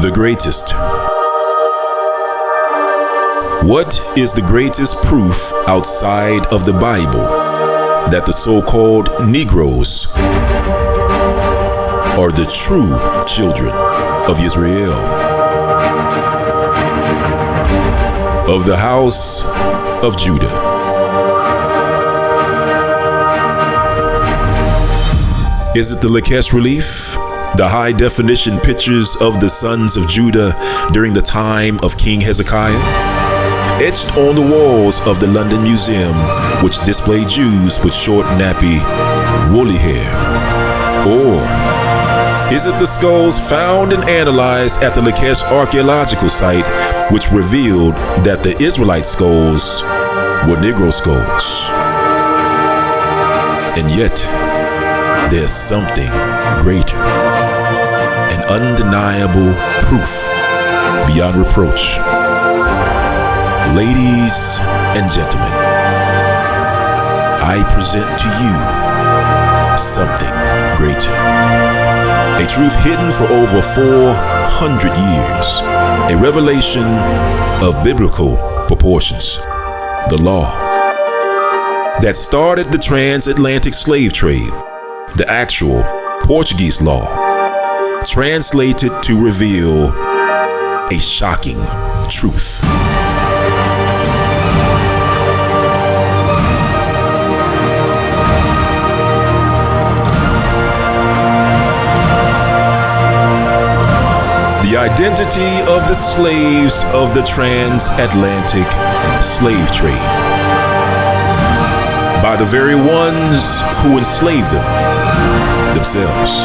The greatest. What is the greatest proof outside of the Bible that the so-called Negroes are the true children of Israel, of the house of Judah? Is it the Lakesh relief? The high-definition pictures of the sons of Judah during the time of King Hezekiah, etched on the walls of the London Museum, which display Jews with short, nappy, woolly hair? Or is it the skulls found and analyzed at the Lakesh archaeological site, which revealed that the Israelite skulls were Negro skulls? And yet, there's something greater, an undeniable proof beyond reproach. Ladies and gentlemen, I present to you something greater. A truth hidden for over 400 years. A revelation of biblical proportions. The law that started the transatlantic slave trade. The actual Portuguese law, translated to reveal a shocking truth. The identity of the slaves of the transatlantic slave trade, by the very ones who enslaved them themselves.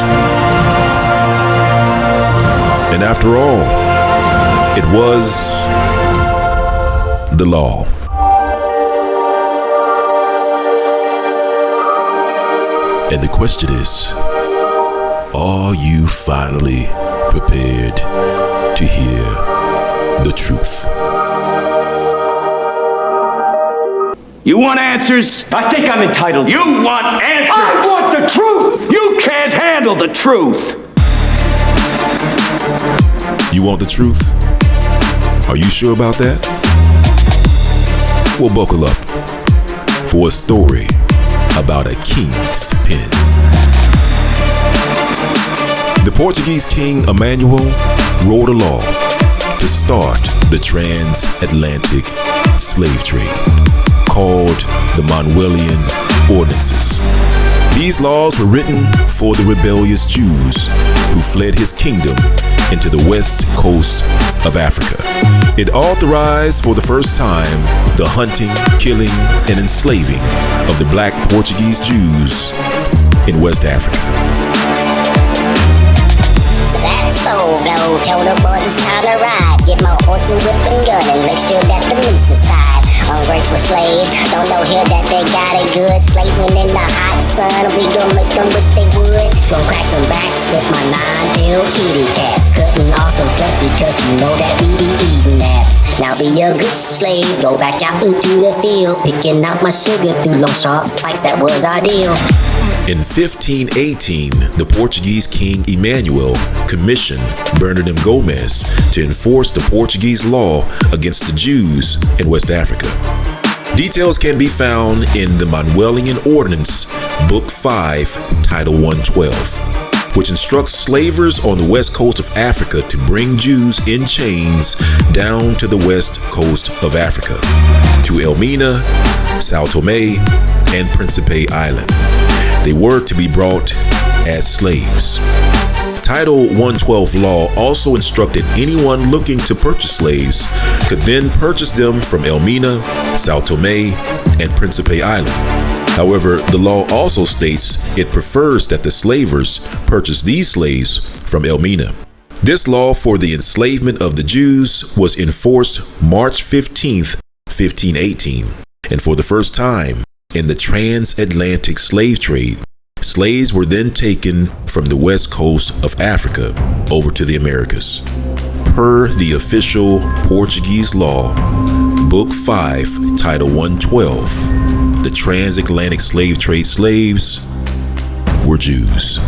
And after all, it was the law. And the question is, are you finally prepared to hear the truth? You want answers? I think I'm entitled. You want answers? I want the truth! You can't handle the truth! You want the truth? Are you sure about that? Well, buckle up for a story about a king's pen. The Portuguese king Emanuel wrote a law to start the transatlantic slave trade, called the Emanuelian ordinances. These laws were written for the rebellious Jews who fled his kingdom into the west coast of Africa. It authorized for the first time the hunting, killing, and enslaving of the black Portuguese Jews in West Africa. That's so, go tell the boys it's time to ride. Get my horse and whip and gun and make sure that the noose is tied. Ungrateful slaves, don't know here that they got it good. Slaving in the hot sun, we gon' make them wish they would. Go crack some backs with my 9-tailed kitty cat. Cutting off some flesh because you know that we be eating that. Now be a good slave, go back out into the field, picking out my sugar through long sharp spikes, that was our deal. In 1518, the Portuguese king Emanuel commissioned Bernardo Gomez to enforce the Portuguese law against the Jews in West Africa. Details can be found in the Emanuelian Ordinance, Book 5, Title 112, which instructs slavers on the west coast of Africa to bring Jews in chains down to the west coast of Africa, to Elmina, Sao Tome, and Principe Island. They were to be brought as slaves. Title 112 law also instructed anyone looking to purchase slaves could then purchase them from Elmina, Sao Tome, and Principe Island. However, the law also states it prefers that the slavers purchase these slaves from Elmina. This law for the enslavement of the Jews was enforced March 15th, 1518, and for the first time in the transatlantic slave trade, slaves were then taken from the west coast of Africa over to the Americas. Per the official Portuguese law, Book 5, Title 112, the transatlantic slave trade slaves were Jews.